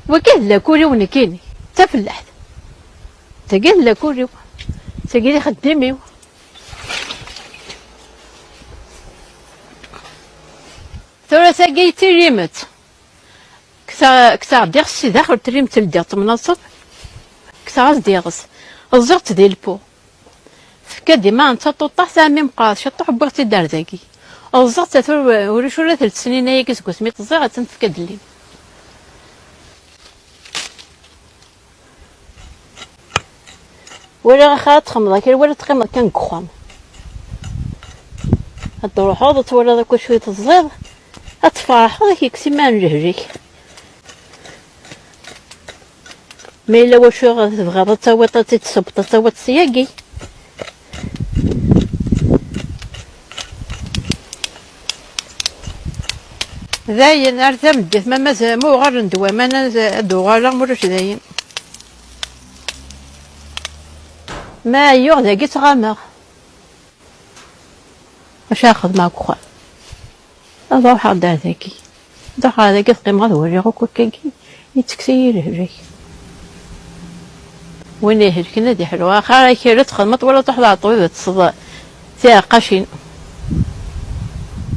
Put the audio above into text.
وكان لا كوري ونكيني تفلحت تقال لا كوري تقالي خدامي ثورة ساقي تريمت كسا ديغس داخل تريمت لديغ منصب كسا غاز ديغس الزغت ديال البو فكا ديما انت طوطح سامي مقاص شطح بغيتي دار ذاكي الزغت تثور وريش ولا 3 سنين هي كسكوس مي تزيغ تنفكا دلي ولا خاط خمضه كي ولا تقيم كان كخوام تروحو تولى داك شويه الزيض تفرحو داك يكسي ما نجهجيك مي الا واش تبغى تصوت تصبط تصوت سياقي داين ارثم ديت ما مازال مو غير ندوى ما دوغالا مولاش داين ما يوغ داكي تغامر واش اخذ معك خويا نروح هذا ذاكي نروح هذاكي تقيم غير وري غوك كاكي يتكسير هجاك وين يهلك نادي حلوه اخا كي تخدمت ولا تحضر طويله تصدى فيها قشين